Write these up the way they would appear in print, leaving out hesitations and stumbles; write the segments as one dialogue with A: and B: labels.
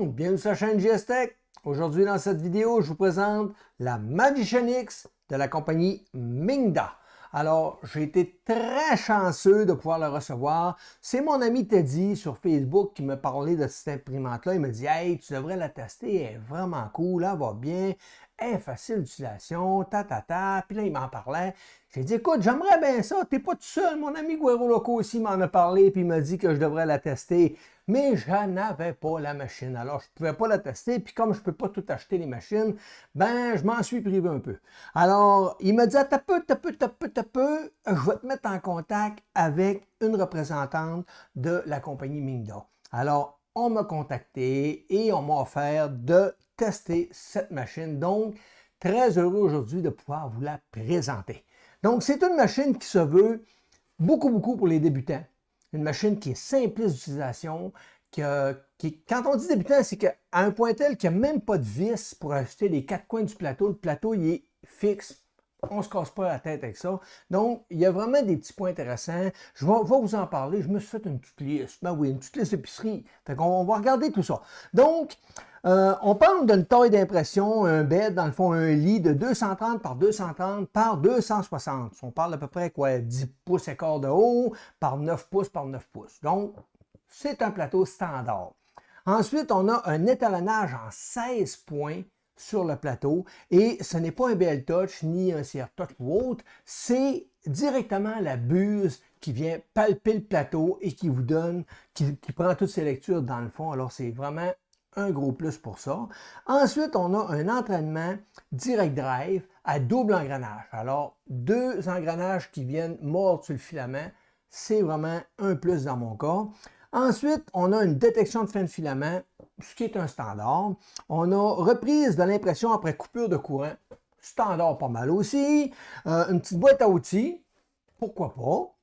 A: monde, bienvenue sur la chaîne JS Tech. Aujourd'hui dans cette vidéo, je vous présente la Magician X de la compagnie Mingda. Alors, j'ai été très chanceux de pouvoir la recevoir. C'est mon ami Teddy sur Facebook qui m'a parlé de cette imprimante-là. Il m'a dit « Hey, tu devrais la tester, elle est vraiment cool, elle va bien, elle est facile d'utilisation, ta. » Puis là, il m'en parlait. J'ai dit « Écoute, j'aimerais bien ça, t'es pas tout seul. Mon ami Guero Loco aussi m'en a parlé, puis il m'a dit que je devrais la tester. » Mais je n'avais pas la machine, alors je ne pouvais pas la tester, puis comme je ne peux pas tout acheter les machines, ben je m'en suis privé un peu. Alors, il m'a dit, t'as peu, je vais te mettre en contact avec une représentante de la compagnie Mingda. Alors, on m'a contacté et on m'a offert de tester cette machine, donc très heureux aujourd'hui de pouvoir vous la présenter. Donc, c'est une machine qui se veut beaucoup pour les débutants. Une machine qui est simpliste d'utilisation, quand on dit débutant, c'est qu'à un point tel qu'il n'y a même pas de vis pour ajuster les quatre coins du plateau. Le plateau, il est fixe. On ne se casse pas la tête avec ça. Donc, il y a vraiment des petits points intéressants. Je vais vous en parler. Je me suis fait une petite liste. Ben oui, une petite liste d'épicerie. Fait qu'on va regarder tout ça. Donc, on parle d'une taille d'impression, un bed, dans le fond, un lit de 230 par 230 par 260. On parle à peu près quoi, 10 pouces et quart de haut par 9 pouces par 9 pouces. Donc, c'est un plateau standard. Ensuite, on a un étalonnage en 16 points sur le plateau et ce n'est pas un BL Touch ni un CR Touch ou autre, c'est directement la buse qui vient palper le plateau et qui vous donne, qui prend toutes ses lectures dans le fond. Alors, c'est vraiment un gros plus pour ça. Ensuite, on a un entraînement direct drive à double engrenage. Alors, deux engrenages qui viennent mordre sur le filament, c'est vraiment un plus dans mon cas. Ensuite, on a une détection de fin de filament, ce qui est un standard. On a reprise de l'impression après coupure de courant, standard pas mal aussi. Une petite boîte à outils, pourquoi pas.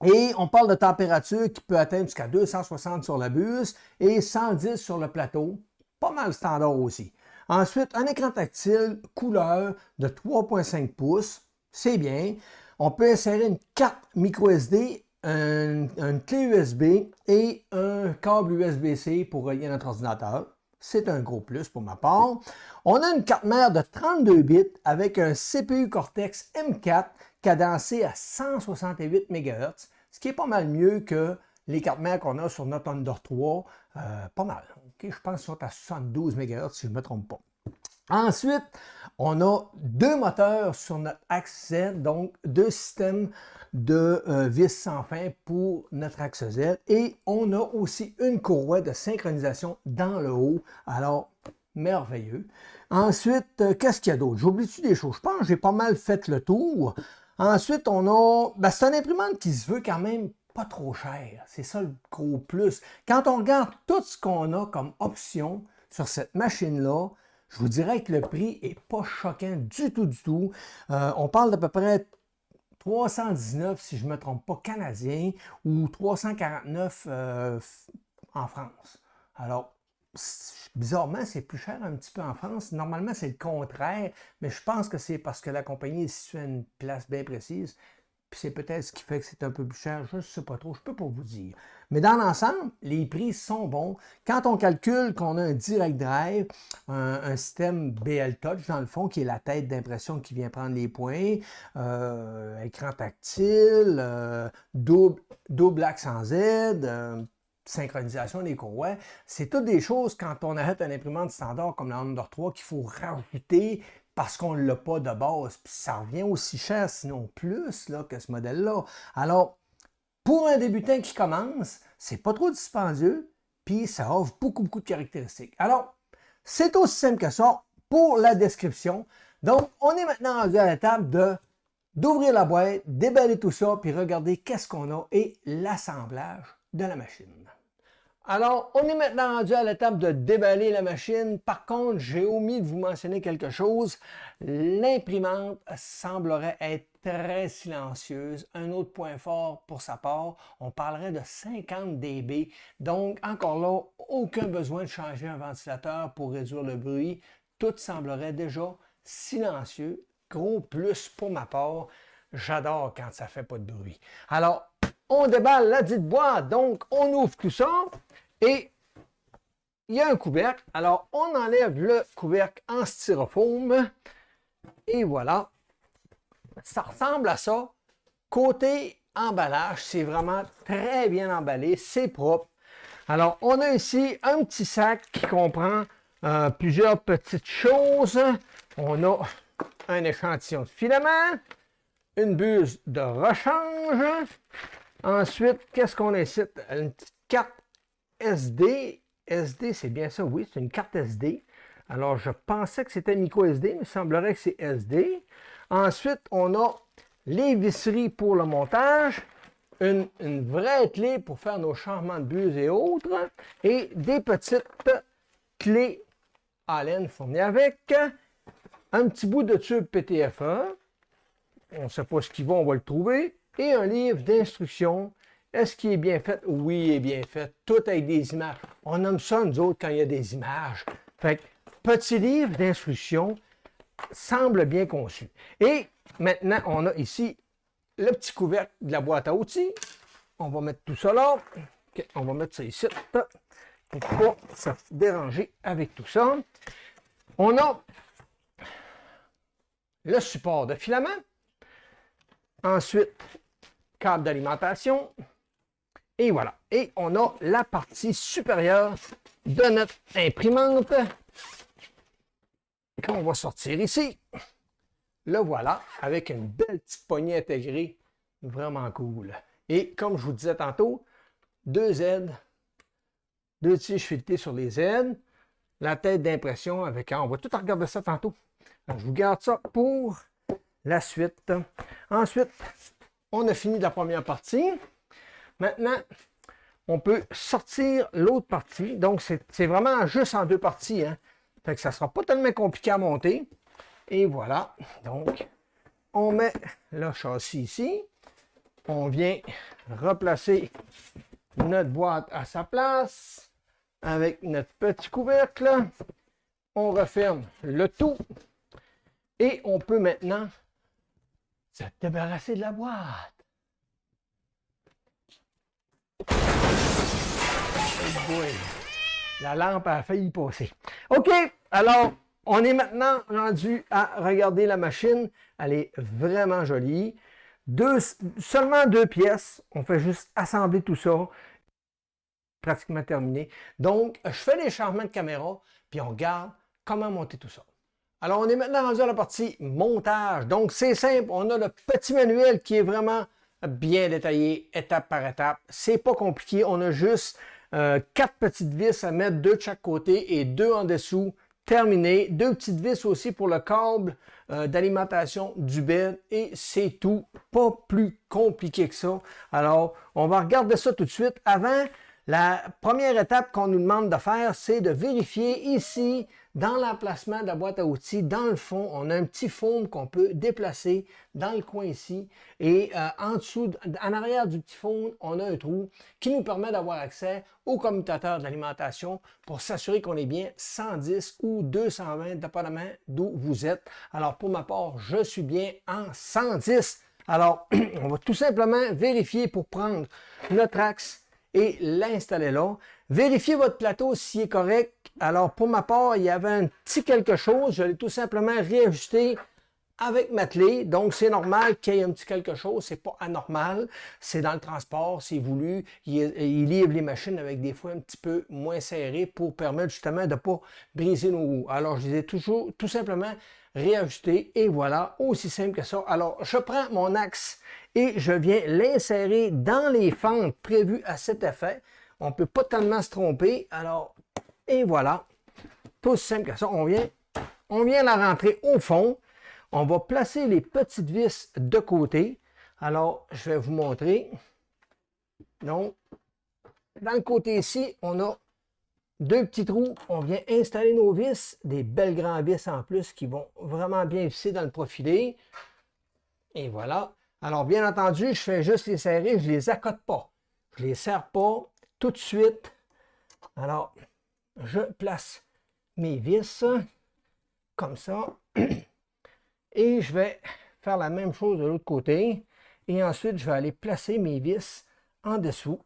A: Et on parle de température qui peut atteindre jusqu'à 260 sur la buse et 110 sur le plateau, pas mal standard aussi. Ensuite, un écran tactile couleur de 3,5 pouces, c'est bien. On peut insérer une carte micro SD, une clé USB et un câble USB-C pour relier notre ordinateur. C'est un gros plus pour ma part. On a une carte mère de 32 bits avec un CPU Cortex M4 cadencé à 168 MHz, ce qui est pas mal mieux que les cartes mères qu'on a sur notre Thunder 3. Pas mal. Okay? Je pense qu'ils sont à 72 MHz si je ne me trompe pas. Ensuite, on a deux moteurs sur notre axe Z, donc deux systèmes de vis sans fin pour notre axe Z. Et on a aussi une courroie de synchronisation dans le haut. Alors, merveilleux. Ensuite, qu'est-ce qu'il y a d'autre? J'oublie-tu des choses? Je pense que j'ai pas mal fait le tour. Ensuite, on a... c'est une imprimante qui se veut quand même pas trop cher. C'est ça le gros plus. Quand on regarde tout ce qu'on a comme option sur cette machine-là, je vous dirais que le prix n'est pas choquant du tout. On parle d'à peu près 319, si je ne me trompe pas, canadien, ou 349 en France. Alors, bizarrement, c'est plus cher un petit peu en France. Normalement, c'est le contraire, mais je pense que c'est parce que la compagnie est située à une place bien précise. Puis c'est peut-être ce qui fait que c'est un peu plus cher, je ne sais pas trop, je ne peux pas vous dire. Mais dans l'ensemble, les prix sont bons. Quand on calcule qu'on a un direct drive, un système BL Touch dans le fond, qui est la tête d'impression qui vient prendre les points, écran tactile, double axe en Z, synchronisation des courroies, c'est toutes des choses quand on achète une imprimante standard comme la Thunder 3 qu'il faut rajouter parce qu'on ne l'a pas de base. Puis ça revient aussi cher, sinon plus, là, que ce modèle-là. Alors, pour un débutant qui commence, c'est pas trop dispendieux, puis ça offre beaucoup de caractéristiques. Alors, c'est aussi simple que ça pour la description. Donc, on est maintenant rendu à l'étape d'ouvrir la boîte, déballer tout ça, puis regarder qu'est-ce qu'on a et l'assemblage de la machine. Alors, on est maintenant rendu à l'étape de déballer la machine. Par contre, j'ai omis de vous mentionner quelque chose. L'imprimante semblerait être très silencieuse. Un autre point fort pour sa part, on parlerait de 50 dB. Donc, encore là, aucun besoin de changer un ventilateur pour réduire le bruit. Tout semblerait déjà silencieux. Gros plus pour ma part. J'adore quand ça ne fait pas de bruit. Alors, on déballe la dite boîte. Donc, on ouvre tout ça. Et il y a un couvercle. Alors, on enlève le couvercle en styrofoam. Et voilà. Ça ressemble à ça. Côté emballage, c'est vraiment très bien emballé. C'est propre. Alors, on a ici un petit sac qui comprend plusieurs petites choses. On a un échantillon de filament, une buse de rechange. Ensuite, qu'est-ce qu'on a ici? Une petite carte SD. SD, c'est bien ça, oui, c'est une carte SD. Alors, je pensais que c'était micro SD, mais il semblerait que c'est SD. Ensuite, on a les visseries pour le montage, une vraie clé pour faire nos changements de buse et autres, et des petites clés Allen fournies avec, un petit bout de tube PTFE, on ne sait pas ce qu'il va, on va le trouver, et un livre d'instructions. Est-ce qu'il est bien fait? Oui, il est bien fait, tout avec des images. On aime ça, nous autres, quand il y a des images. Fait que, petit livre d'instructions, semble bien conçu. Et maintenant, on a ici le petit couvercle de la boîte à outils. On va mettre tout ça là. Okay, on va mettre ça ici pour ne pas se déranger avec tout ça. On a le support de filament. Ensuite, câble d'alimentation. Et voilà. Et on a la partie supérieure de notre imprimante qu'on va sortir ici. Le voilà, avec une belle petite poignée intégrée. Vraiment cool. Et comme je vous disais tantôt, deux aides, deux tiges filetées sur les aides, la tête d'impression avec... On va tout regarder ça tantôt. Alors, je vous garde ça pour la suite. Ensuite, on a fini la première partie. Maintenant, on peut sortir l'autre partie. Donc, c'est vraiment juste en deux parties. Hein. Fait que ça ne sera pas tellement compliqué à monter. Et voilà. Donc, on met le châssis ici. On vient replacer notre boîte à sa place avec notre petit couvercle. On referme le tout. Et on peut maintenant se débarrasser de la boîte. Oh boy. La lampe a failli y passer. OK, alors, on est maintenant rendu à regarder la machine. Elle est vraiment jolie. Seulement deux pièces. On fait juste assembler tout ça. Pratiquement terminé. Donc, je fais les changements de caméra, puis on regarde comment monter tout ça. Alors, on est maintenant rendu à la partie montage. Donc, c'est simple. On a le petit manuel qui est vraiment bien détaillé, étape par étape. C'est pas compliqué. On a juste 4 petites vis à mettre, 2 de chaque côté et 2 en dessous. Terminé. 2 petites vis aussi pour le câble d'alimentation du bed. Et c'est tout. Pas plus compliqué que ça. Alors, on va regarder ça tout de suite. Avant, la première étape qu'on nous demande de faire, c'est de vérifier ici, dans l'emplacement de la boîte à outils, dans le fond, on a un petit foam qu'on peut déplacer dans le coin ici. Et en dessous, en arrière du petit foam, on a un trou qui nous permet d'avoir accès au commutateur de l'alimentation pour s'assurer qu'on est bien 110 ou 220, dépendamment d'où vous êtes. Alors, pour ma part, je suis bien en 110. Alors, on va tout simplement vérifier pour prendre notre axe et l'installer là. Vérifiez votre plateau s'il est correct. Alors, pour ma part, il y avait un petit quelque chose. Je l'ai tout simplement réajusté avec ma clé. Donc, c'est normal qu'il y ait un petit quelque chose. C'est pas anormal. C'est dans le transport, c'est voulu. Il livre les machines avec des fois un petit peu moins serrées pour permettre justement de ne pas briser nos roues. Alors, je les ai toujours tout simplement réajustés. Et voilà, aussi simple que ça. Alors, je prends mon axe et je viens l'insérer dans les fentes prévues à cet effet. On ne peut pas tellement se tromper. Alors, et voilà. Tout aussi simple que ça. On vient la rentrer au fond. On va placer les petites vis de côté. Alors, je vais vous montrer. Donc, dans le côté ici, on a 2 petits trous. On vient installer nos vis, des belles grandes vis en plus qui vont vraiment bien visser dans le profilé. Et voilà. Alors, bien entendu, je fais juste les serrer, je ne les accote pas. Je ne les serre pas tout de suite. Alors, je place mes vis comme ça. Et je vais faire la même chose de l'autre côté. Et ensuite, je vais aller placer mes vis en dessous.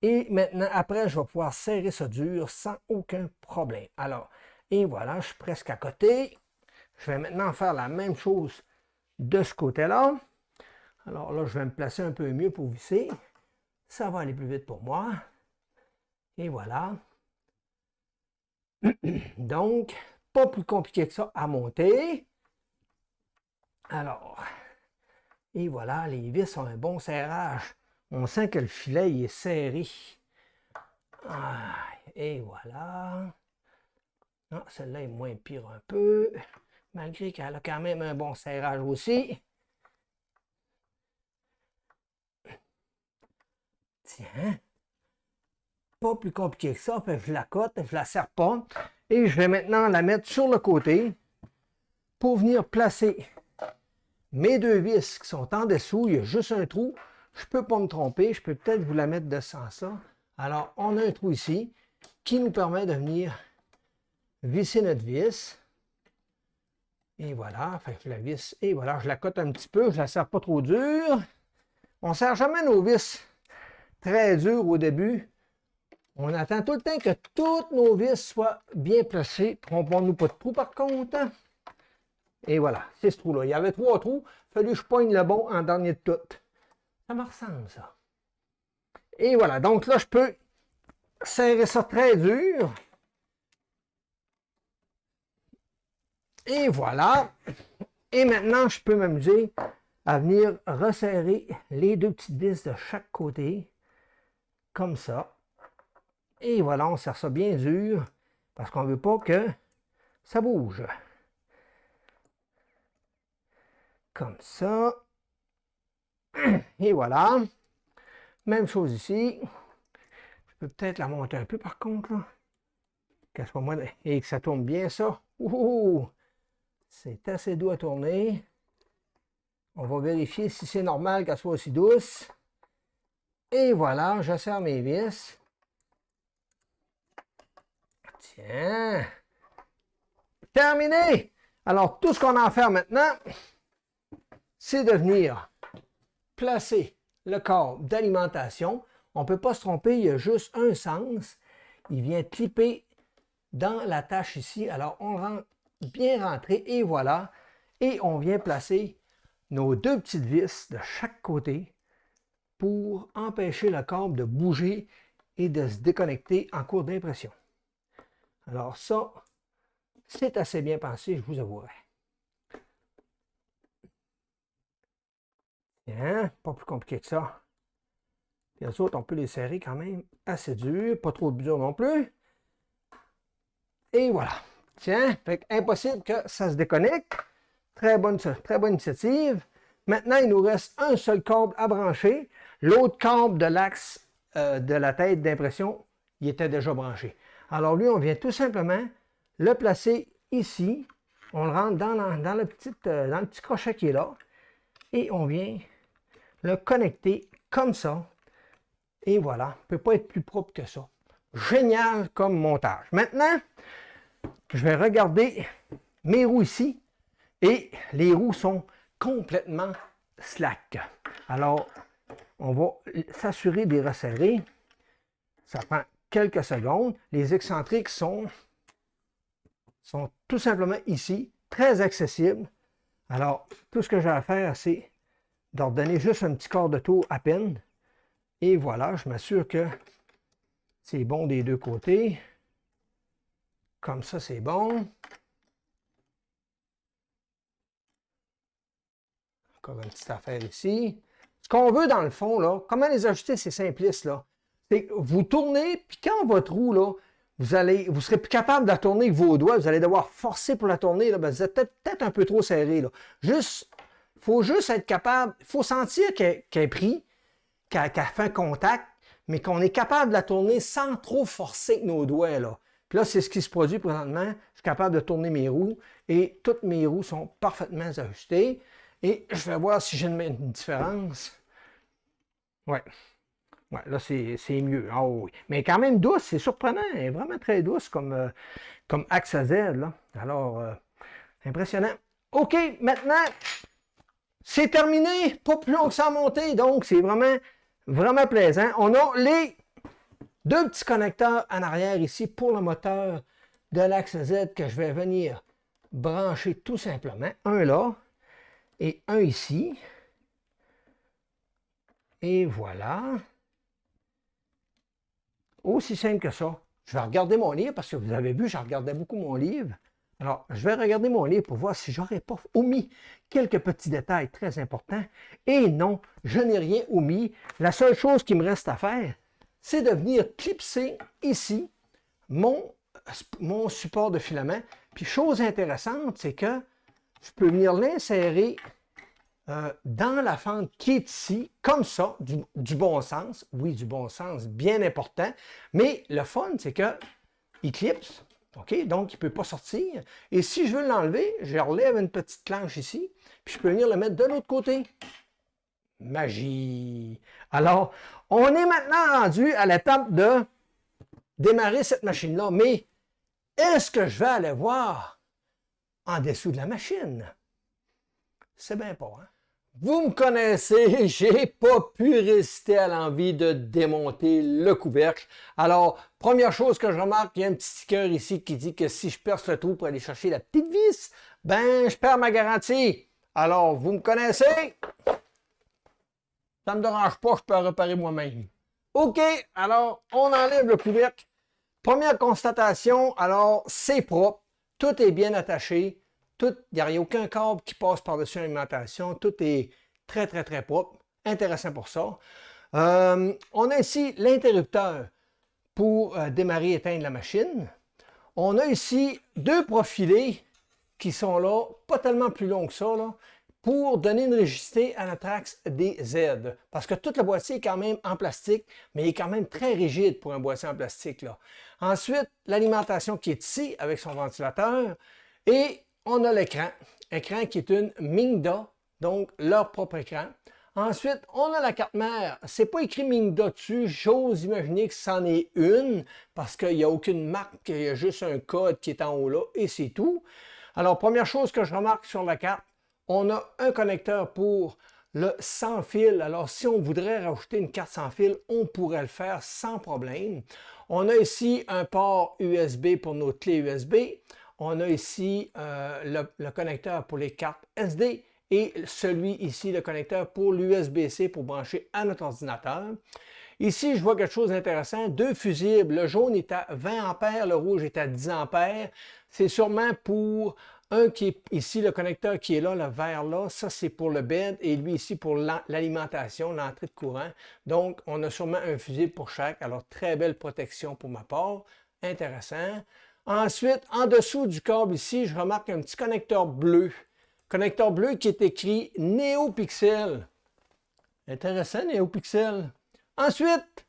A: Et maintenant, après, je vais pouvoir serrer ça dur sans aucun problème. Alors, et voilà, je suis presque à côté. Je vais maintenant faire la même chose de ce côté-là. Alors là, je vais me placer un peu mieux pour visser. Ça va aller plus vite pour moi. Et voilà. Donc, pas plus compliqué que ça à monter. Alors, et voilà, les vis ont un bon serrage. On sent que le filet il est serré. Ah, et voilà. Ah, celle-là est moins pire un peu, malgré qu'elle a quand même un bon serrage aussi. Tiens, pas plus compliqué que ça, fait que je la cote, je la serre pas. Et je vais maintenant la mettre sur le côté pour venir placer mes deux vis qui sont en dessous. Il y a juste un trou. Je ne peux pas me tromper, je peux peut-être vous la mettre de sans ça. Alors, on a un trou ici qui nous permet de venir visser notre vis. Et voilà, fait que je la visse. Et voilà, je la cote un petit peu, je ne la serre pas trop dure. On ne serre jamais nos vis très dures au début. On attend tout le temps que toutes nos vis soient bien placées. Trompons-nous pas de trou par contre. Et voilà, c'est ce trou-là. Il y avait 3 trous. Il a fallu que je poigne le bon en dernier de tout. Ça me ressemble, ça. Et voilà, donc là, je peux serrer ça très dur. Et voilà. Et maintenant, je peux m'amuser à venir resserrer les deux petites vis de chaque côté. Comme ça. Et voilà, on serre ça bien dur parce qu'on ne veut pas que ça bouge. Comme ça. Et voilà. Même chose ici. Je peux peut-être la monter un peu par contre. Qu'à ce moment et que ça tourne bien ça. C'est assez doux à tourner. On va vérifier si c'est normal qu'elle soit aussi douce. Et voilà, je serre mes vis. Tiens. Terminé! Alors, tout ce qu'on a à faire maintenant, c'est de venir placer le câble d'alimentation. On ne peut pas se tromper, il y a juste un sens. Il vient clipper dans la tâche ici. Alors, on rentre bien rentré et voilà. Et on vient placer nos deux petites vis de chaque côté pour empêcher le câble de bouger et de se déconnecter en cours d'impression. Alors ça, c'est assez bien pensé, je vous avouerai. Bien, pas plus compliqué que ça. Les autres, on peut les serrer quand même assez dur, pas trop dur non plus. Et voilà. Tiens, fait impossible que ça se déconnecte. Très bonne initiative. Maintenant, il nous reste un seul câble à brancher. L'autre câble de l'axe de la tête d'impression, il était déjà branché. Alors lui, on vient tout simplement le placer ici. On le rentre dans le petit crochet qui est là. Et on vient le connecter comme ça. Et voilà, ne peut pas être plus propre que ça. Génial comme montage. Maintenant, je vais regarder mes roues ici. Et les roues sont complètement slack. Alors, on va s'assurer de les resserrer. Ça prend quelques secondes. Les excentriques sont tout simplement ici, très accessibles. Alors, tout ce que j'ai à faire, c'est d'ordonner juste un petit quart de tour à peine. Et voilà, je m'assure que c'est bon des deux côtés. Comme ça, c'est bon. Encore une petite affaire ici. Ce qu'on veut dans le fond, là, comment les ajuster, c'est simpliste, là. C'est que vous tournez, puis quand votre roue, là, vous serez plus capable de la tourner avec vos doigts, vous allez devoir forcer pour la tourner, là, ben, vous êtes peut-être un peu trop serré, là. Il faut juste être capable, il faut sentir qu'elle est prise, qu'elle fait un contact, mais qu'on est capable de la tourner sans trop forcer avec nos doigts, là. Puis là, c'est ce qui se produit présentement. Je suis capable de tourner mes roues et toutes mes roues sont parfaitement ajustées. Et je vais voir si j'ai une différence. Ouais. Ouais, là, c'est mieux. Ah oui. Mais quand même douce, c'est surprenant. Elle est vraiment très douce comme axe à Z. Là. Alors, impressionnant. OK, maintenant, c'est terminé. Pas plus long que ça à monter. Donc, c'est vraiment, vraiment plaisant. On a Deux petits connecteurs en arrière ici pour le moteur de l'axe Z que je vais venir brancher tout simplement. Un là et un ici. Et voilà. Aussi simple que ça. Je vais regarder mon livre parce que vous avez vu, je regardais beaucoup mon livre. Alors, je vais regarder mon livre pour voir si j'aurais pas omis quelques petits détails très importants. Et non, je n'ai rien omis. La seule chose qui me reste à faire, c'est de venir clipser ici mon support de filament. Puis, chose intéressante, c'est que je peux venir l'insérer dans la fente qui est ici, comme ça, du bon sens. Oui, du bon sens, bien important. Mais le fun, c'est qu'il clipse. OK? Donc, il ne peut pas sortir. Et si je veux l'enlever, je relève une petite planche ici, puis je peux venir le mettre de l'autre côté. Magie! Alors, on est maintenant rendu à l'étape de démarrer cette machine-là. Mais est-ce que je vais aller voir en dessous de la machine? C'est bien pas, hein? Vous me connaissez, j'ai pas pu résister à l'envie de démonter le couvercle. Alors, première chose que je remarque, il y a un petit sticker ici qui dit que si je perce le trou pour aller chercher la petite vis, ben, je perds ma garantie. Alors, vous me connaissez? Ça ne me dérange pas, je peux réparer moi-même. OK, alors, on enlève le couvercle. Première constatation, alors, c'est propre, tout est bien attaché. Il n'y a aucun câble qui passe par-dessus l'alimentation. Tout est très, très, très propre. Intéressant pour ça. On a ici l'interrupteur pour démarrer et éteindre la machine. On a ici deux profilés qui sont là, pas tellement plus longs que ça, là, pour donner une rigidité à notre axe des Z. Parce que tout le boîtier est quand même en plastique, mais il est quand même très rigide pour un boîtier en plastique, là. Ensuite, l'alimentation qui est ici avec son ventilateur. Et on a l'écran qui est une Mingda, donc leur propre écran. Ensuite, on a la carte mère. C'est pas écrit Mingda dessus, j'ose imaginer que c'en est une, parce qu'il n'y a aucune marque, il y a juste un code qui est en haut là, et c'est tout. Alors, première chose que je remarque sur la carte, on a un connecteur pour le sans fil. Alors, si on voudrait rajouter une carte sans fil, on pourrait le faire sans problème. On a ici un port USB pour nos clés USB. On a ici le connecteur pour les cartes SD et celui ici, le connecteur pour l'USB-C pour brancher à notre ordinateur. Ici, je vois quelque chose d'intéressant, deux fusibles. Le jaune est à 20 ampères, le rouge est à 10 ampères. C'est sûrement pour un qui est ici, le connecteur qui est là, le vert là, ça c'est pour le bed et lui ici pour l'alimentation, l'entrée de courant. Donc, on a sûrement un fusible pour chaque. Alors, très belle protection pour ma part. Intéressant. Ensuite, en dessous du câble ici, je remarque un petit connecteur bleu. Connecteur bleu qui est écrit NeoPixel. Intéressant, NeoPixel. Ensuite,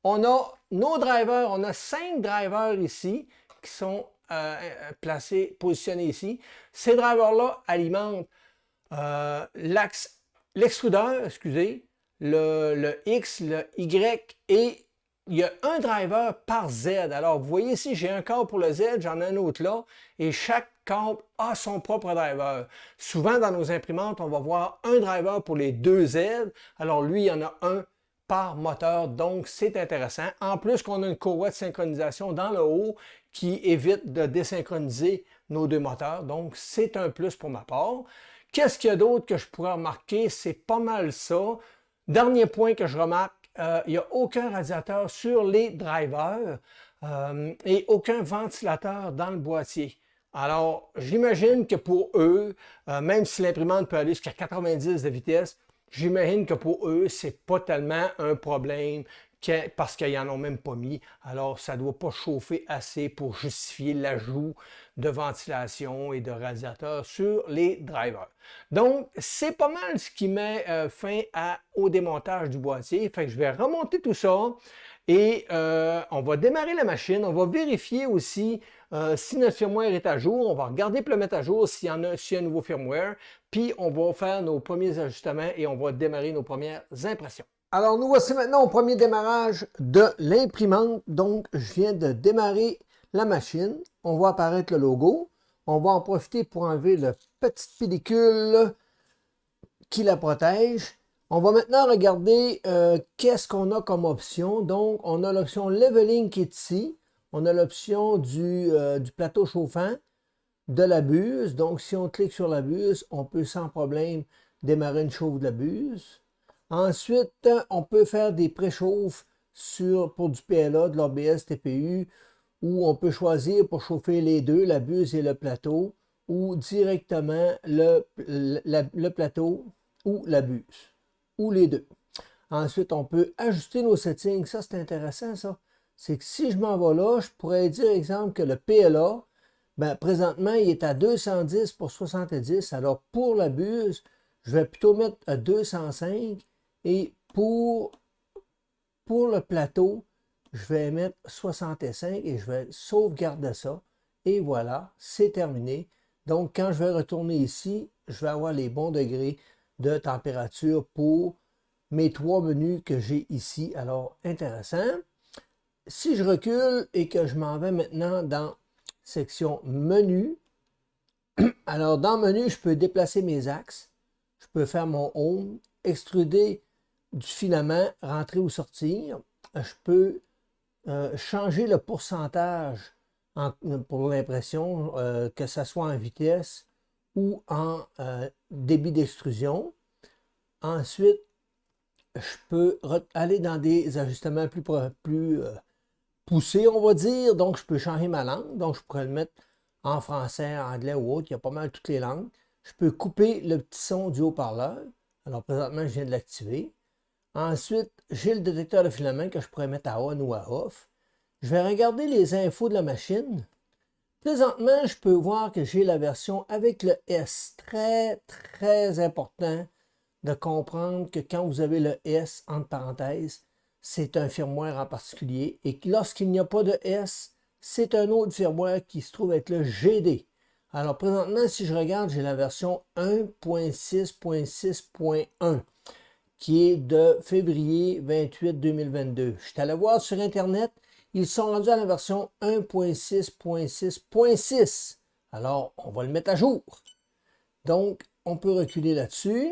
A: on a nos drivers. On a 5 drivers ici qui sont placés, positionnés ici. Ces drivers-là alimentent l'extrudeur, excusez, le X, le Y et il y a un driver par Z. Alors, vous voyez ici, j'ai un câble pour le Z, j'en ai un autre là, et chaque câble a son propre driver. Souvent, dans nos imprimantes, on va voir un driver pour les deux Z. Alors, lui, il y en a un par moteur, donc c'est intéressant. En plus qu'on a une courroie de synchronisation dans le haut qui évite de désynchroniser nos deux moteurs, donc c'est un plus pour ma part. Qu'est-ce qu'il y a d'autre que je pourrais remarquer? C'est pas mal ça. Dernier point que je remarque, il n'y a aucun radiateur sur les drivers et aucun ventilateur dans le boîtier. Alors, j'imagine que pour eux, même si l'imprimante peut aller jusqu'à 90 de vitesse, j'imagine que pour eux, c'est pas tellement un problème parce qu'ils n'en ont même pas mis. Alors, ça ne doit pas chauffer assez pour justifier l'ajout de ventilation et de radiateur sur les drivers. Donc, c'est pas mal ce qui met fin au démontage du boîtier. Fait que je vais remonter tout ça et on va démarrer la machine. On va vérifier aussi si notre firmware est à jour. On va regarder pour le mettre à jour s'il y a un nouveau firmware. Puis, on va faire nos premiers ajustements et on va démarrer nos premières impressions. Alors, nous voici maintenant au premier démarrage de l'imprimante. Donc, je viens de démarrer la machine. On voit apparaître le logo. On va en profiter pour enlever la petite pellicule qui la protège. On va maintenant regarder qu'est-ce qu'on a comme option. Donc, on a l'option Leveling qui est ici. On a l'option du plateau chauffant, de la buse. Donc, si on clique sur la buse, on peut sans problème démarrer une chauffe de la buse. Ensuite, on peut faire des préchauffes pour du PLA, de l'ABS, TPU, ou on peut choisir pour chauffer les deux, la buse et le plateau, ou directement le plateau ou la buse, ou les deux. Ensuite, on peut ajuster nos settings. Ça, c'est intéressant, ça. C'est que si je m'en vais là, je pourrais dire, exemple, que le PLA, ben, présentement, il est à 210 pour 70. Alors, pour la buse, je vais plutôt mettre à 205. Et pour le plateau, je vais mettre 65 et je vais sauvegarder ça. Et voilà, c'est terminé. Donc, quand je vais retourner ici, je vais avoir les bons degrés de température pour mes trois menus que j'ai ici. Alors, intéressant. Si je recule et que je m'en vais maintenant dans section menu, alors dans menu, je peux déplacer mes axes. Je peux faire mon home, extruder du filament, rentrer ou sortir. Je peux changer le pourcentage pour l'impression, que ce soit en vitesse ou en débit d'extrusion. Ensuite, je peux aller dans des ajustements plus poussés, on va dire. Donc, je peux changer ma langue. Donc, je pourrais le mettre en français, en anglais ou autre. Il y a pas mal toutes les langues. Je peux couper le petit son du haut-parleur. Alors, présentement, je viens de l'activer. Ensuite, j'ai le détecteur de filament que je pourrais mettre à on ou à off. Je vais regarder les infos de la machine. Présentement, je peux voir que j'ai la version avec le S. Très, très important de comprendre que quand vous avez le S entre parenthèses, c'est un firmware en particulier et que lorsqu'il n'y a pas de S, c'est un autre firmware qui se trouve être le GD. Alors présentement, si je regarde, j'ai la version 1.6.6.1 qui est de février 28 2022. Je suis allé voir sur Internet, ils sont rendus à la version 1.6.6.6. Alors, on va le mettre à jour. Donc, on peut reculer là-dessus.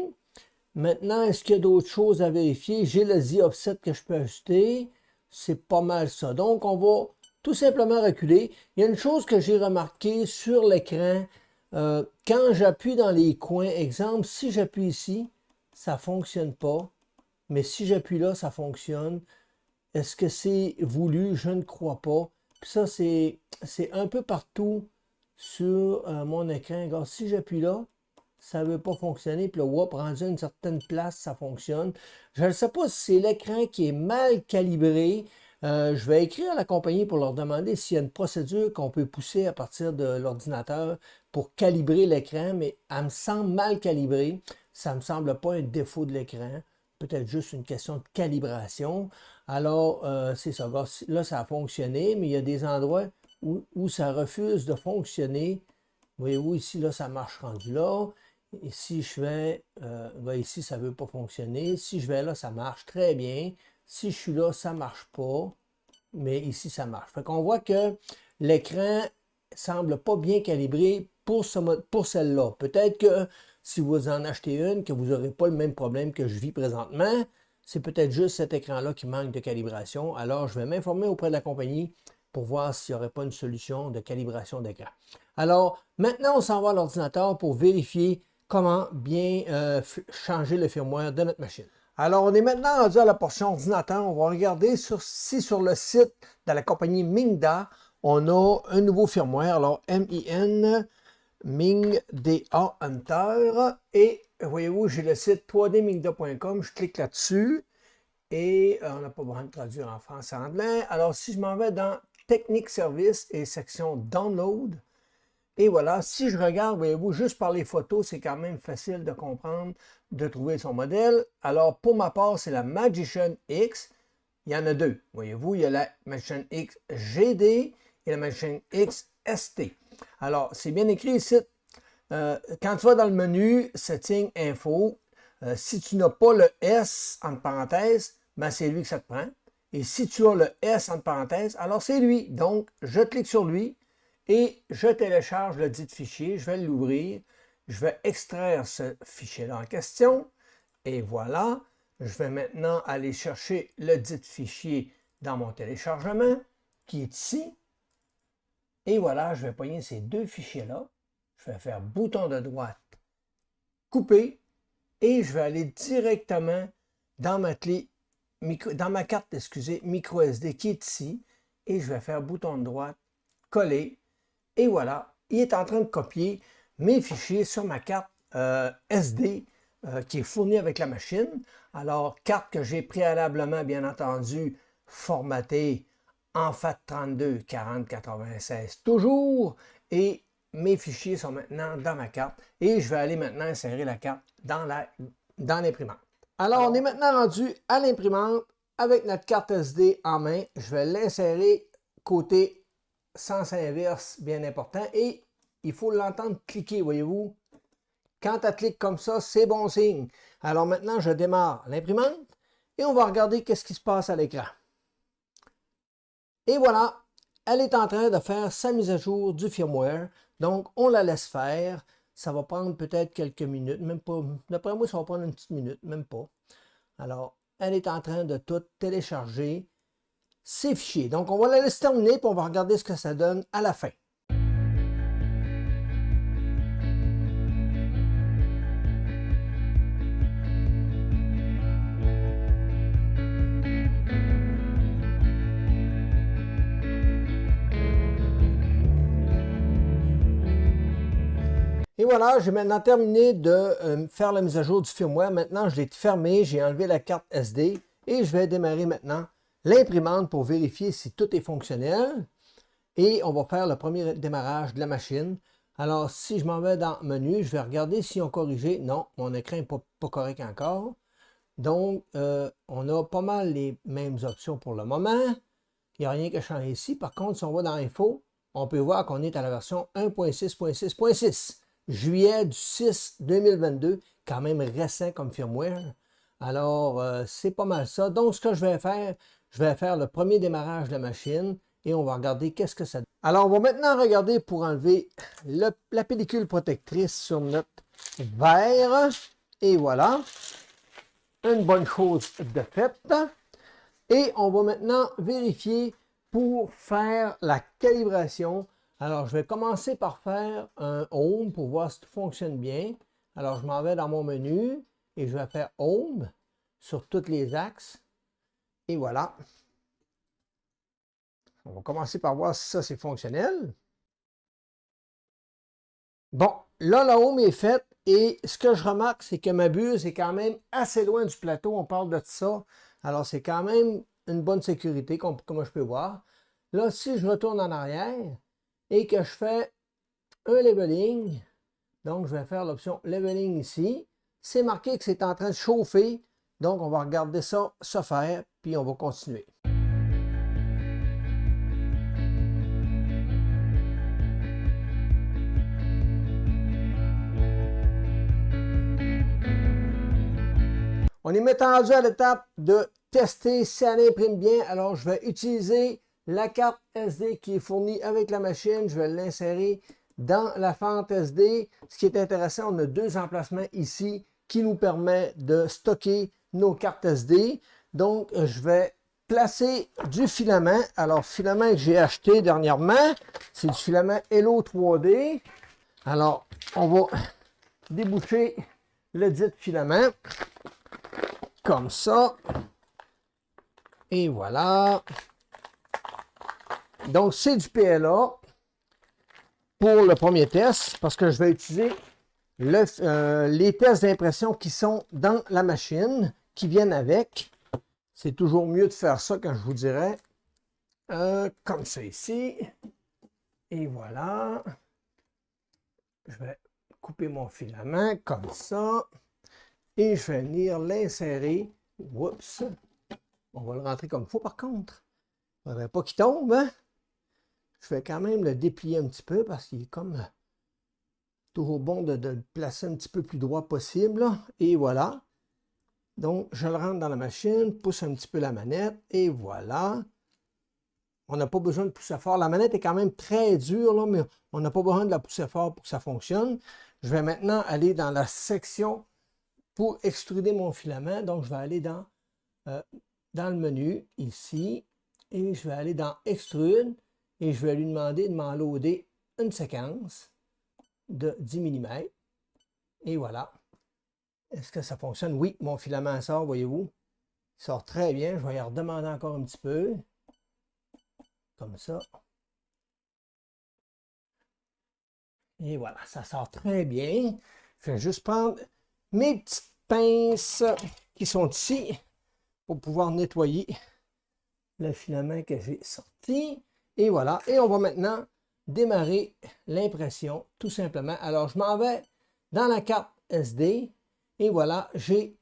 A: Maintenant, est-ce qu'il y a d'autres choses à vérifier? J'ai le Z-Offset que je peux ajuster. C'est pas mal ça. Donc, on va tout simplement reculer. Il y a une chose que j'ai remarqué sur l'écran. Quand j'appuie dans les coins, exemple, si j'appuie ici, ça ne fonctionne pas. Mais si j'appuie là, ça fonctionne. Est-ce que c'est voulu? Je ne crois pas. Puis ça, c'est un peu partout sur mon écran. Regarde, si j'appuie là, ça ne veut pas fonctionner. Puis là, whoop, rendu à une certaine place, ça fonctionne. Je ne sais pas si c'est l'écran qui est mal calibré. Je vais écrire à la compagnie pour leur demander s'il y a une procédure qu'on peut pousser à partir de l'ordinateur pour calibrer l'écran, mais elle me semble mal calibrée. Ça ne me semble pas un défaut de l'écran. Peut-être juste une question de calibration. Alors, c'est ça. Là, ça a fonctionné, mais il y a des endroits où ça refuse de fonctionner. Voyez-vous, ici, là, ça marche rendu là. Et si je vais, ici, ça ne veut pas fonctionner. Si je vais là, ça marche très bien. Si je suis là, ça ne marche pas. Mais ici, ça marche. Fait qu'on voit que l'écran ne semble pas bien calibré pour celle-là. Peut-être que si vous en achetez une, que vous n'aurez pas le même problème que je vis présentement. C'est peut-être juste cet écran-là qui manque de calibration. Alors, je vais m'informer auprès de la compagnie pour voir s'il n'y aurait pas une solution de calibration d'écran. Alors, maintenant, on s'en va à l'ordinateur pour vérifier comment bien changer le firmware de notre machine. Alors, on est maintenant rendu à la portion ordinateur. On va regarder si sur le site de la compagnie Mingda, on a un nouveau firmware. Alors, MIN, Mingda Hunter. Et voyez-vous, j'ai le site 3dmingda.com. Je clique là-dessus. Et on n'a pas besoin de traduire en français et en anglais. Alors, si je m'en vais dans Technique Service et section Download, et voilà, si je regarde, voyez-vous, juste par les photos, c'est quand même facile de comprendre, de trouver son modèle. Alors, pour ma part, c'est la Magician X. Il y en a deux. Voyez-vous, il y a la Magician X GD et la Magician X ST. Alors, c'est bien écrit ici. Quand tu vas dans le menu Setting Info, si tu n'as pas le S entre parenthèses, ben c'est lui que ça te prend. Et si tu as le S entre parenthèses, alors c'est lui. Donc, je clique sur lui. Et je télécharge le dit fichier, je vais l'ouvrir, je vais extraire ce fichier-là en question Et voilà, je vais maintenant aller chercher le dit fichier dans mon téléchargement, qui est ici. Et voilà, je vais pogner ces deux fichiers-là. Je vais faire bouton de droite, couper, et je vais aller directement dans ma clé, dans ma carte, excusez, micro SD qui est ici. Et je vais faire bouton de droite, coller. Et voilà, il est en train de copier mes fichiers sur ma carte SD qui est fournie avec la machine. Alors, carte que j'ai préalablement, bien entendu, formatée en FAT32 4096 toujours. Et mes fichiers sont maintenant dans ma carte. Et je vais aller maintenant insérer la carte dans l'imprimante. Alors, on est maintenant rendu à l'imprimante avec notre carte SD en main. Je vais l'insérer côté sens inverse, bien important. Et il faut l'entendre cliquer, voyez-vous. Quand elle clique comme ça, c'est bon signe. Alors maintenant, je démarre l'imprimante et on va regarder qu'est-ce qui se passe à l'écran. Et voilà, elle est en train de faire sa mise à jour du firmware. Donc, on la laisse faire. Ça va prendre peut-être quelques minutes, même pas. D'après moi, ça va prendre une petite minute, même pas. Alors, elle est en train de tout télécharger ses fichiers. Donc, on va la laisser terminer et on va regarder ce que ça donne à la fin. Et voilà, j'ai maintenant terminé de faire la mise à jour du firmware. Maintenant, je l'ai fermé, j'ai enlevé la carte SD et je vais démarrer maintenant l'imprimante pour vérifier si tout est fonctionnel. Et on va faire le premier démarrage de la machine. Alors, si je m'en vais dans Menu, je vais regarder si on corrigé. Non, mon écran n'est pas correct encore. Donc, on a pas mal les mêmes options pour le moment. Il n'y a rien qui a changé ici. Par contre, si on va dans Info, on peut voir qu'on est à la version 1.6.6.6. Juillet du 6 2022, quand même récent comme firmware. Alors, c'est pas mal ça. Donc, ce que je vais faire le premier démarrage de la machine et on va regarder qu'est-ce que ça donne. Alors, on va maintenant regarder pour enlever la pellicule protectrice sur notre verre. Et voilà, une bonne chose de faite. Et on va maintenant vérifier pour faire la calibration. Alors, je vais commencer par faire un Home pour voir si tout fonctionne bien. Alors, je m'en vais dans mon menu et je vais faire Home sur tous les axes. Et voilà. On va commencer par voir si ça, c'est fonctionnel. Bon, là, le Home est fait. Et ce que je remarque, c'est que ma buse est quand même assez loin du plateau. On parle de ça. Alors, c'est quand même une bonne sécurité, comme je peux voir. Là, si je retourne en arrière et que je fais un leveling, donc je vais faire l'option leveling ici, c'est marqué que c'est en train de chauffer. Donc, on va regarder ça se faire, puis on va continuer. On est maintenant rendu à l'étape de tester si elle imprime bien. Alors, je vais utiliser la carte SD qui est fournie avec la machine. Je vais l'insérer dans la fente SD. Ce qui est intéressant, on a deux emplacements ici qui nous permettent de stocker nos cartes SD. Donc, je vais placer du filament. Alors, filament que j'ai acheté dernièrement, c'est du filament Hello 3D. Alors, on va déboucher le dit filament. Comme ça. Et voilà. Donc, c'est du PLA pour le premier test, parce que je vais utiliser les tests d'impression qui sont dans la machine, qui viennent avec. C'est toujours mieux de faire ça quand je vous dirais. Comme ça ici. Et voilà. Je vais couper mon filament comme ça. Et je vais venir l'insérer. Oups. On va le rentrer comme il faut par contre. Il ne faudrait pas qu'il tombe. Hein? Je vais quand même le déplier un petit peu parce qu'il est comme toujours bon de le placer un petit peu plus droit possible. Là. Et voilà. Donc, je le rentre dans la machine, pousse un petit peu la manette et voilà. On n'a pas besoin de pousser fort. La manette est quand même très dure, là, mais on n'a pas besoin de la pousser fort pour que ça fonctionne. Je vais maintenant aller dans la section pour extruder mon filament, donc je vais aller dans le menu, ici, et je vais aller dans Extrude, et je vais lui demander de m'en loader une séquence de 10 mm. Et voilà. Est-ce que ça fonctionne? Oui, mon filament sort, voyez-vous. Il sort très bien. Je vais y redemander encore un petit peu. Comme ça. Et voilà, ça sort très bien. Je vais juste prendre mes petites pinces qui sont ici pour pouvoir nettoyer le filament que j'ai sorti. Et voilà. Et on va maintenant démarrer l'impression, tout simplement. Alors, je m'en vais dans la carte SD. Et voilà, j'ai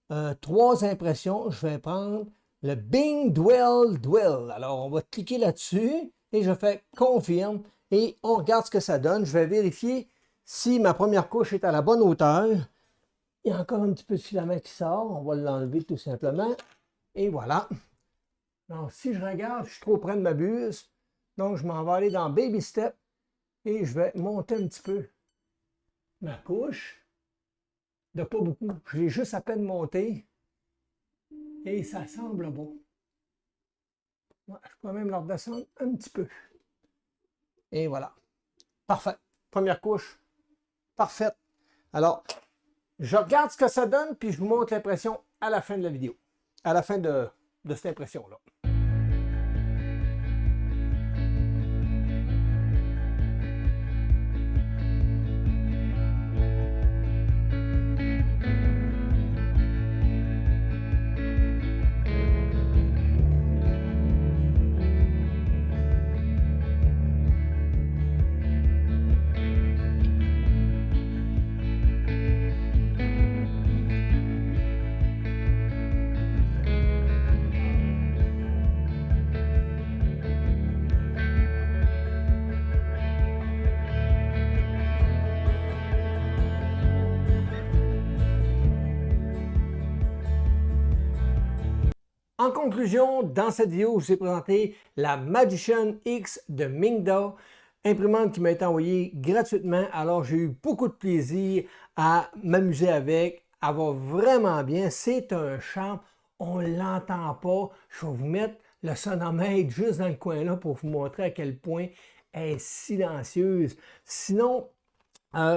A: 3 impressions. Je vais prendre le Bing Dwell. Alors, on va cliquer là-dessus et je fais confirme et on regarde ce que ça donne. Je vais vérifier si ma première couche est à la bonne hauteur. Il y a encore un petit peu de filament qui sort. On va l'enlever tout simplement. Et voilà. Donc, si je regarde, je suis trop près de ma buse. Donc, je m'en vais aller dans Baby Step et je vais monter un petit peu ma couche. De pas beaucoup. Je l'ai juste à peine monté. Et ça semble bon. Ouais, je peux même le redescendre un petit peu. Et voilà. Parfait. Première couche. Parfaite. Alors, je regarde ce que ça donne, puis je vous montre l'impression à la fin de la vidéo. À la fin de cette impression-là. En conclusion, dans cette vidéo, je vous ai présenté la Magician X de Mingda, imprimante qui m'a été envoyée gratuitement. Alors, j'ai eu beaucoup de plaisir à m'amuser avec. Elle va vraiment bien. C'est un charme. On ne l'entend pas. Je vais vous mettre le sonomètre juste dans le coin là pour vous montrer à quel point elle est silencieuse. Sinon,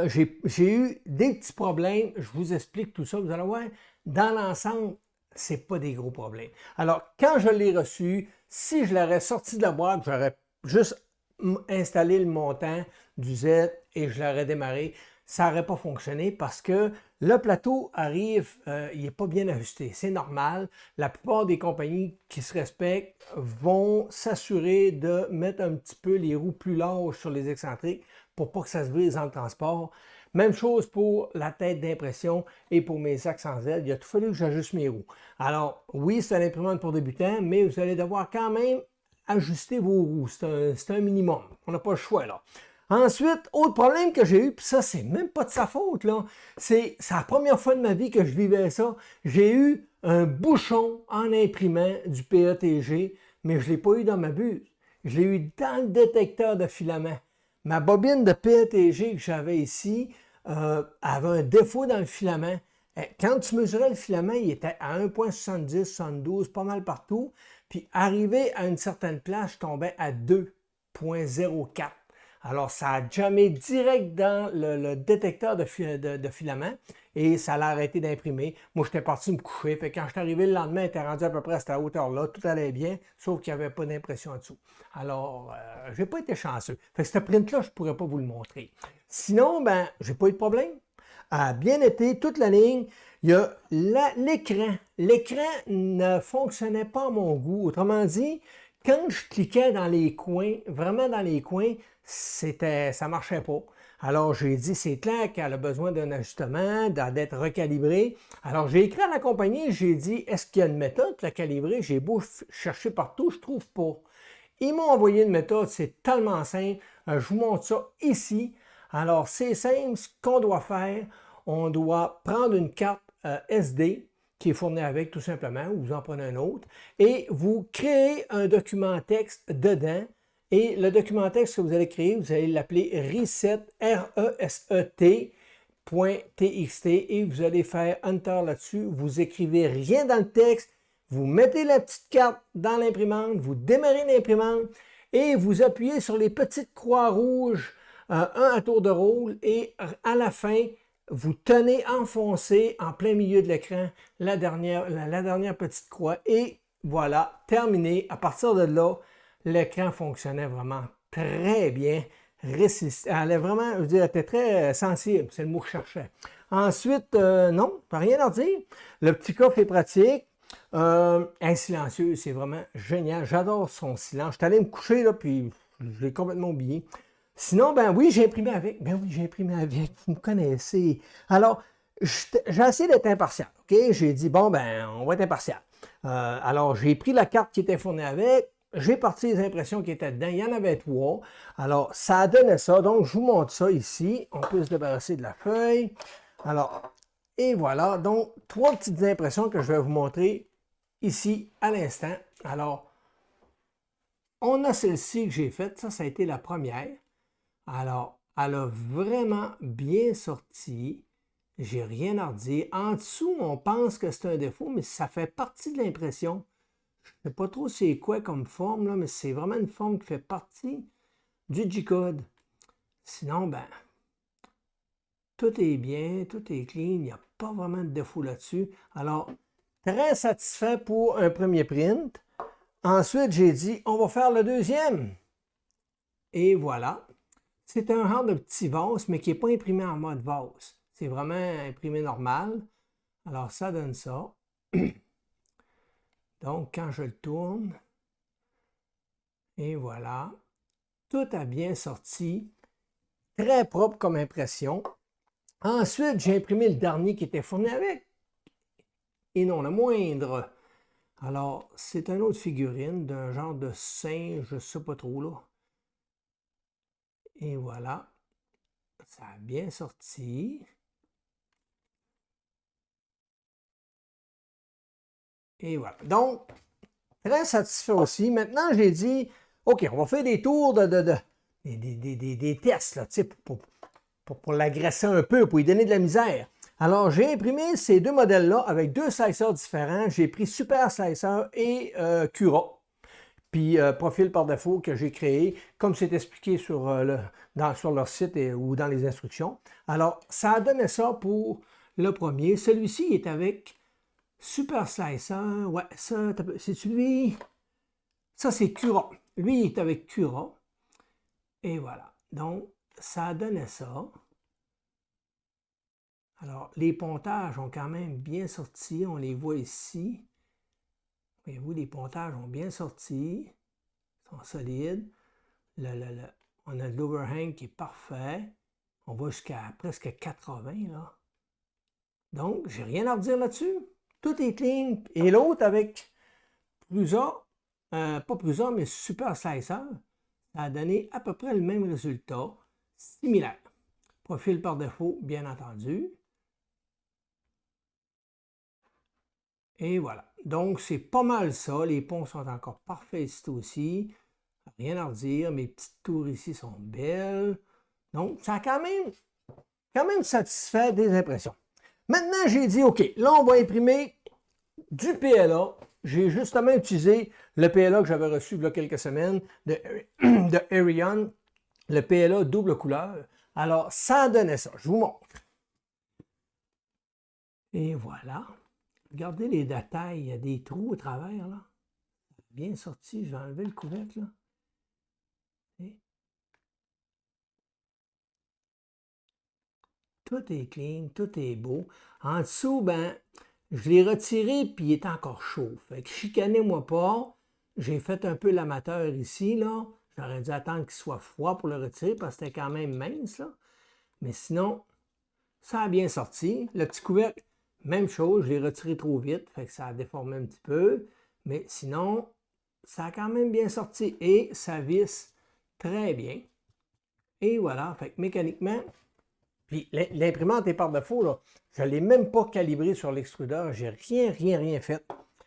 A: j'ai eu des petits problèmes. Je vous explique tout ça. Vous allez voir, dans l'ensemble, c'est pas des gros problèmes. Alors, quand je l'ai reçu, si je l'aurais sorti de la boîte, j'aurais juste installé le montant du Z et je l'aurais démarré, ça n'aurait pas fonctionné parce que le plateau arrive, il n'est pas bien ajusté. C'est normal. La plupart des compagnies qui se respectent vont s'assurer de mettre un petit peu les roues plus larges sur les excentriques pour pas que ça se brise dans le transport. Même chose pour la tête d'impression et pour mes axes en Z. Il a tout fallu que j'ajuste mes roues. Alors, oui, c'est une imprimante pour débutants, mais vous allez devoir quand même ajuster vos roues. C'est un minimum. On n'a pas le choix, là. Ensuite, autre problème que j'ai eu, puis ça, c'est même pas de sa faute, là. C'est la première fois de ma vie que je vivais ça. J'ai eu un bouchon en imprimant du PETG, mais je ne l'ai pas eu dans ma buse. Je l'ai eu dans le détecteur de filament. Ma bobine de PETG que j'avais ici avait un défaut dans le filament. Quand tu mesurais le filament, il était à 1,70, 72, pas mal partout. Puis arrivé à une certaine place, je tombais à 2,04. Alors, ça a jammé direct dans le détecteur de filament et ça l'a arrêté d'imprimer. Moi, j'étais parti me coucher. Fait que quand je suis arrivé le lendemain, il était rendu à peu près à cette hauteur-là. Tout allait bien, sauf qu'il n'y avait pas d'impression en dessous. Alors, je n'ai pas été chanceux. Fait que ce print-là, je ne pourrais pas vous le montrer. Sinon, ben, j'ai pas eu de problème. A bien été, toute la ligne. Il y a l'écran. L'écran ne fonctionnait pas à mon goût. Autrement dit, quand je cliquais dans les coins, vraiment dans les coins, ça ne marchait pas. Alors, j'ai dit, c'est clair qu'elle a besoin d'un ajustement, d'être recalibrée. Alors, j'ai écrit à la compagnie, j'ai dit, est-ce qu'il y a une méthode pour la calibrer? J'ai beau chercher partout, je ne trouve pas. Ils m'ont envoyé une méthode, c'est tellement simple. Je vous montre ça ici. Alors, c'est simple, ce qu'on doit faire, on doit prendre une carte SD qui est fournie avec, tout simplement, ou vous en prenez un autre, et vous créez un document texte dedans. Et le document texte que vous allez créer, vous allez l'appeler Reset, R-E-S-E-T, .txt et vous allez faire Enter là-dessus. Vous écrivez rien dans le texte. Vous mettez la petite carte dans l'imprimante. Vous démarrez l'imprimante et vous appuyez sur les petites croix rouges, un à tour de rôle. Et à la fin, vous tenez enfoncé en plein milieu de l'écran la dernière petite croix. Et voilà, terminé. À partir de là, l'écran fonctionnait vraiment très bien. Elle est vraiment, je dirais, elle était très sensible, c'est le mot que je cherchais. Ensuite, non, pas rien à dire. Le petit coffre est pratique. Silencieux, c'est vraiment génial. J'adore son silence. Je suis allé me coucher, là, puis je l'ai complètement oublié. Sinon, ben oui, j'ai imprimé avec. Ben oui, j'ai imprimé avec. Vous me connaissez. Alors, j'ai essayé d'être impartial. OK? J'ai dit, bon, ben, on va être impartial. Alors, j'ai pris la carte qui était fournie avec. J'ai parti les impressions qui étaient dedans. Il y en avait 3. Alors, ça donnait ça. Donc, je vous montre ça ici. On peut se débarrasser de la feuille. Alors, et voilà. Donc, 3 petites impressions que je vais vous montrer ici à l'instant. Alors, on a celle-ci que j'ai faite. Ça a été la première. Alors, elle a vraiment bien sorti. J'ai rien à redire. En dessous, on pense que c'est un défaut, mais ça fait partie de l'impression. Je ne sais pas trop c'est quoi comme forme, là, mais c'est vraiment une forme qui fait partie du G-code. Sinon, ben, tout est bien, tout est clean, il n'y a pas vraiment de défaut là-dessus. Alors, très satisfait pour un premier print. Ensuite, j'ai dit, on va faire le deuxième. Et voilà. C'est un genre de petit vase, mais qui n'est pas imprimé en mode vase. C'est vraiment imprimé normal. Alors, ça donne ça. Donc, quand je le tourne, et voilà, tout a bien sorti, très propre comme impression. Ensuite, j'ai imprimé le dernier qui était fourni avec, et non le moindre. Alors, c'est une autre figurine d'un genre de singe, je ne sais pas trop là. Et voilà, ça a bien sorti. Et voilà. Donc, très satisfait aussi. Maintenant, j'ai dit, OK, on va faire des tours des tests, là, pour l'agresser un peu, pour lui donner de la misère. Alors, j'ai imprimé ces 2 modèles-là avec 2 slicers différents. J'ai pris Super Slicer et Cura. Puis, profil par défaut que j'ai créé, comme c'est expliqué sur, sur leur site ou dans les instructions. Alors, ça a donné ça pour le premier. Celui-ci est avec Super Slicer, ouais, ça, c'est lui. Ça, c'est Cura. Lui, il est avec Cura. Et voilà. Donc, ça donnait ça. Alors, les pontages ont quand même bien sorti. On les voit ici. Voyez-vous, les pontages ont bien sorti. Ils sont solides. On a l'overhang qui est parfait. On va jusqu'à presque 80, là. Donc, j'ai rien à redire là-dessus. Tout est clean. Et l'autre avec Prusa, pas Prusa, mais Super Slicer, ça a donné à peu près le même résultat, similaire. Profil par défaut, bien entendu. Et voilà. Donc, c'est pas mal ça. Les ponts sont encore parfaits ici aussi. Rien à redire. Mes petites tours ici sont belles. Donc, ça a quand même satisfait des impressions. Maintenant, j'ai dit, OK, là, on va imprimer du PLA. J'ai justement utilisé le PLA que j'avais reçu il y a quelques semaines de Arion, le PLA double couleur. Alors, ça donnait ça. Je vous montre. Et voilà. Regardez les détails. Il y a des trous au travers, là. Bien sorti. Je vais enlever le couvercle, là. Et tout est clean, tout est beau. En dessous, ben, je l'ai retiré, puis il est encore chaud. Fait que chicanez-moi pas. J'ai fait un peu l'amateur ici, là. J'aurais dû attendre qu'il soit froid pour le retirer, parce que c'était quand même mince, là. Mais sinon, ça a bien sorti. Le petit couvercle, même chose, je l'ai retiré trop vite, fait que ça a déformé un petit peu. Mais sinon, ça a quand même bien sorti et ça visse très bien. Et voilà, fait que mécaniquement, puis l'imprimante est par défaut, là. Je ne l'ai même pas calibré sur l'extrudeur. J'ai rien fait.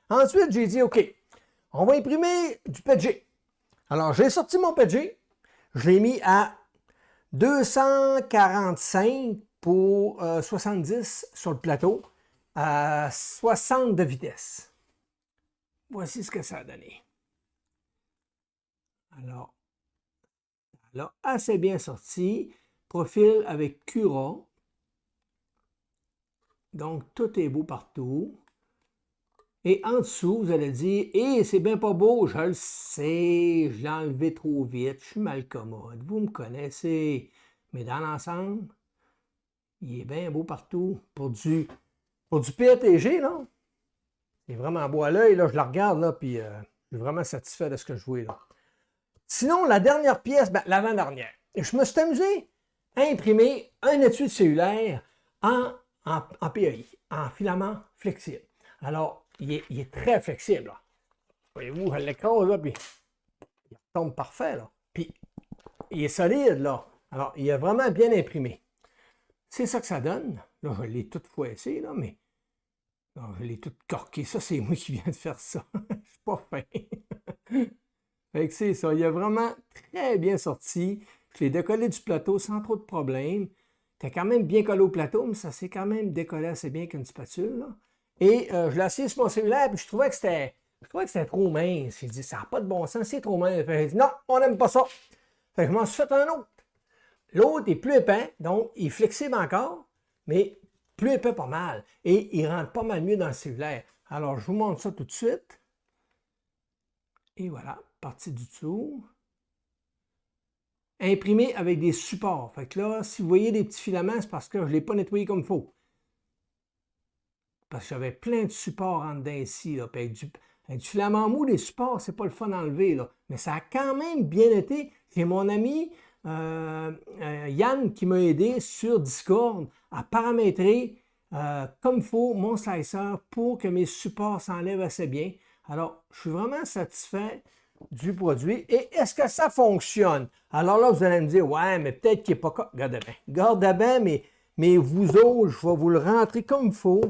A: Ensuite, j'ai dit, OK, on va imprimer du PETG. Alors, j'ai sorti mon PETG. Je l'ai mis à 245 pour 70 sur le plateau à 60 de vitesse. Voici ce que ça a donné. Alors, elle a assez bien sorti. Profil avec Cura. Donc, tout est beau partout. Et en dessous, vous allez dire, « Hé, c'est bien pas beau, je le sais, je l'ai enlevé trop vite, je suis mal commode, vous me connaissez. » Mais dans l'ensemble, il est bien beau partout. Pour du PETG, là, c'est vraiment beau à l'œil, là, je la regarde, là, puis je suis vraiment satisfait de ce que je vois, là. Sinon, la dernière pièce, ben, l'avant-dernière. Je me suis amusé à imprimer un étui cellulaire en PEI, en filament flexible. Alors, il est très flexible, là. Voyez-vous, je l'écrase, là, puis il tombe parfait, là. Puis, il est solide, là. Alors, il est vraiment bien imprimé. C'est ça que ça donne. Là, je l'ai tout fouetté, là, mais... Non, je l'ai tout corqué. Ça, c'est moi qui viens de faire ça. Je suis pas fin. Fait que c'est ça. Il a vraiment très bien sorti. Je l'ai décollé du plateau sans trop de problèmes. C'était quand même bien collé au plateau, mais ça s'est quand même décollé assez bien qu'une spatule, là. Et je l'ai assis sur mon cellulaire, puis je trouvais que c'était trop mince. J'ai dit, ça n'a pas de bon sens, c'est trop mince. J'ai dit, non, on n'aime pas ça. Fait que je m'en suis fait un autre. L'autre est plus épais, donc il est flexible encore, mais plus épais pas mal. Et il rentre pas mal mieux dans le cellulaire. Alors, je vous montre ça tout de suite. Et voilà, partie du dessous. Imprimé avec des supports. Fait que là, si vous voyez des petits filaments, c'est parce que je ne l'ai pas nettoyé comme il faut. Parce que j'avais plein de supports en dedans ici. Là. Puis avec du filament mou, les supports, c'est pas le fun à enlever. Là. Mais ça a quand même bien été. J'ai mon ami Yann qui m'a aidé sur Discord à paramétrer comme il faut mon slicer pour que mes supports s'enlèvent assez bien. Alors, je suis vraiment satisfait du produit. Et est-ce que ça fonctionne? Alors là, vous allez me dire, ouais, mais peut-être qu'il n'est pas... Regardez bien. Regardez bien, mais vous autres, je vais vous le rentrer comme il faut.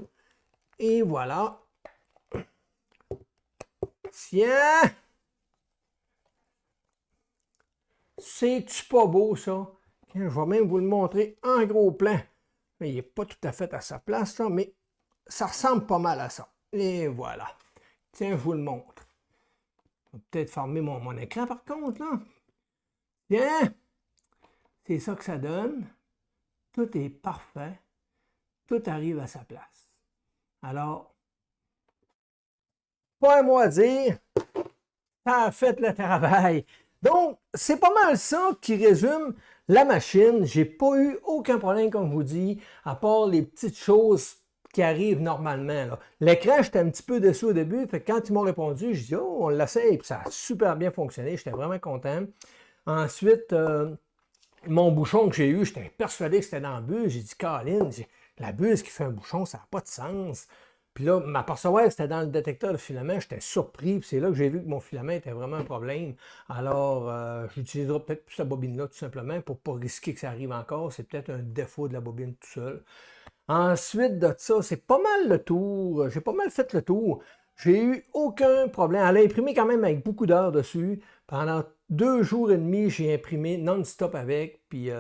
A: Et voilà. Tiens! C'est-tu pas beau, ça? Je vais même vous le montrer en gros plan. Mais il n'est pas tout à fait à sa place, ça, mais ça ressemble pas mal à ça. Et voilà. Tiens, je vous le montre. Je vais peut-être fermer mon écran, par contre, là. Tiens! C'est ça que ça donne. Tout est parfait. Tout arrive à sa place. Alors, pas un mot à dire. Ça a fait le travail. Donc, c'est pas mal ça qui résume la machine. J'ai pas eu aucun problème, comme je vous dis, à part les petites choses qui arrivent normalement. L'écran, j'étais un petit peu déçu au début. Fait que quand ils m'ont répondu, je dis, oh, on l'essaye. Puis ça a super bien fonctionné. J'étais vraiment content. Ensuite, mon bouchon que j'ai eu, j'étais persuadé que c'était dans la buse. J'ai dit, Colin, la buse qui fait un bouchon, ça n'a pas de sens. Puis là, m'apercevoir que c'était dans le détecteur de filament, j'étais surpris. Puis c'est là que j'ai vu que mon filament était vraiment un problème. Alors, j'utiliserai peut-être plus la bobine-là tout simplement pour ne pas risquer que ça arrive encore. C'est peut-être un défaut de la bobine tout seul. Ensuite de ça, c'est pas mal le tour. J'ai pas mal fait le tour. J'ai eu aucun problème. Elle a imprimé quand même avec beaucoup d'heures dessus. Pendant 2 jours et demi, j'ai imprimé non-stop avec. Puis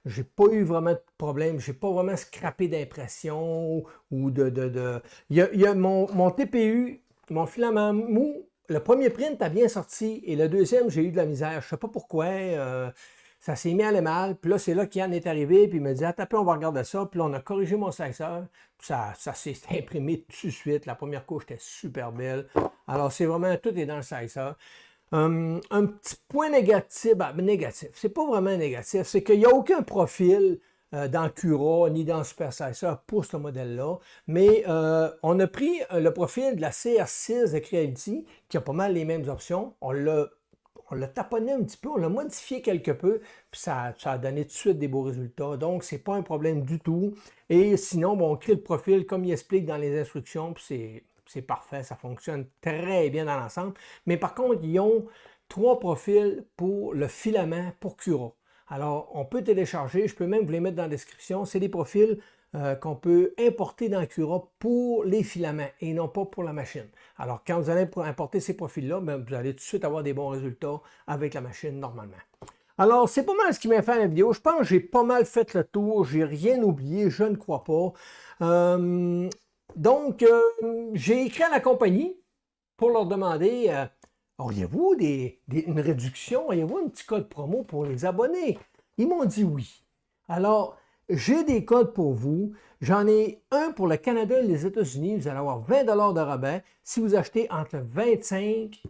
A: j'ai pas eu vraiment de problème. J'ai pas vraiment scrappé d'impression ou de... Il y a mon TPU, mon filament mou. Le premier print a bien sorti et le deuxième, j'ai eu de la misère. Je sais pas pourquoi. Ça s'est mis à aller mal. Puis là, c'est là qu'Yann est arrivé. Puis il m'a dit, attends, on va regarder ça. Puis là, on a corrigé mon slicer. Puis ça s'est imprimé tout de suite. La première couche était super belle. Alors, c'est vraiment, tout est dans le slicer. Un petit point négatif, négatif, c'est pas vraiment négatif, c'est qu'il n'y a aucun profil dans Cura ni dans Super Slicer pour ce modèle-là, mais on a pris le profil de la CR6 de Creality, qui a pas mal les mêmes options, on l'a taponné un petit peu, on l'a modifié quelque peu, puis ça a donné tout de suite des beaux résultats, donc c'est pas un problème du tout, et sinon, bon, on crée le profil comme il explique dans les instructions, puis c'est parfait, ça fonctionne très bien dans l'ensemble. Mais par contre, ils ont 3 profils pour le filament pour Cura. Alors, on peut télécharger, je peux même vous les mettre dans la description. C'est des profils qu'on peut importer dans Cura pour les filaments et non pas pour la machine. Alors, quand vous allez importer ces profils-là, vous allez tout de suite avoir des bons résultats avec la machine normalement. Alors, c'est pas mal ce qui m'a fait la vidéo. Je pense que j'ai pas mal fait le tour. J'ai rien oublié, je ne crois pas. Donc, j'ai écrit à la compagnie pour leur demander, auriez-vous une réduction? Auriez-vous un petit code promo pour les abonnés? Ils m'ont dit oui. Alors, j'ai des codes pour vous. J'en ai un pour le Canada et les États-Unis. Vous allez avoir 20 $ de rabais si vous achetez entre le 25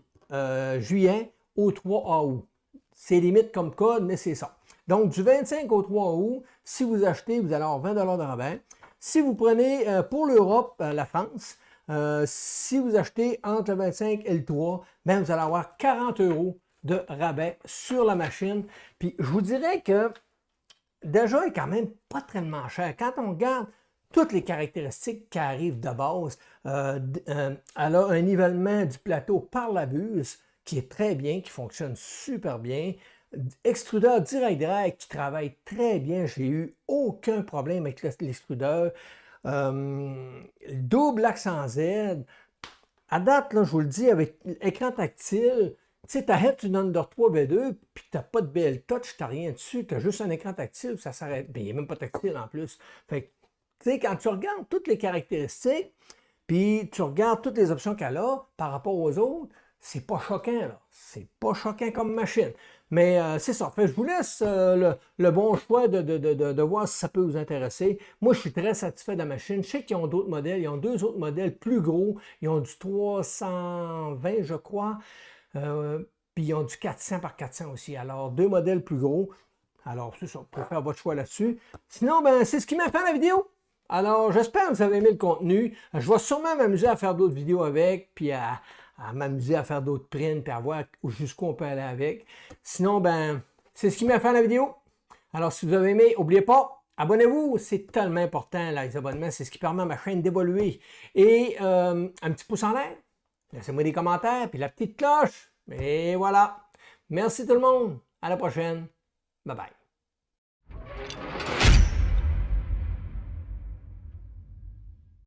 A: juillet au 3 août. C'est limite comme code, mais c'est ça. Donc, du 25 au 3 août, si vous achetez, vous allez avoir 20 $ de rabais. Si vous prenez pour l'Europe, la France, si vous achetez entre le 25 et le 3, bien, vous allez avoir 40 € de rabais sur la machine. Puis, je vous dirais que déjà, elle est quand même pas tellement cher. Quand on regarde toutes les caractéristiques qui arrivent de base, elle a un nivellement du plateau par la buse qui est très bien, qui fonctionne super bien. Extrudeur direct qui travaille très bien. J'ai eu aucun problème avec l'extrudeur. Double accent Z. À date, là, je vous le dis, avec l'écran tactile, tu sais, ta head, tu donnes Under 3 V2, puis tu n'as pas de BL Touch, tu n'as rien dessus, tu as juste un écran tactile, ça s'arrête. Bien, il n'y a même pas tactile en plus. Fait que, tu sais, quand tu regardes toutes les caractéristiques, puis tu regardes toutes les options qu'elle a par rapport aux autres, c'est pas choquant, là. C'est pas choquant comme machine. Mais c'est ça. Fait, je vous laisse le bon choix de voir si ça peut vous intéresser. Moi, je suis très satisfait de la machine. Je sais qu'ils ont d'autres modèles. Ils ont deux autres modèles plus gros. Ils ont du 320, je crois. Puis ils ont du 400 par 400 aussi. Alors, deux modèles plus gros. Alors, c'est ça, pour faire votre choix là-dessus. Sinon, ben, c'est ce qui m'a fait la vidéo. Alors, j'espère que vous avez aimé le contenu. Je vais sûrement m'amuser à faire d'autres vidéos avec, puis à m'amuser à faire d'autres prints, puis à voir jusqu'où on peut aller avec. Sinon, ben, c'est ce qui m'a fait la vidéo. Alors, si vous avez aimé, n'oubliez pas, abonnez-vous. C'est tellement important, là, les abonnements. C'est ce qui permet à ma chaîne d'évoluer. Et un petit pouce en l'air. Laissez-moi des commentaires, puis la petite cloche. Et voilà. Merci tout le monde. À la prochaine. Bye bye.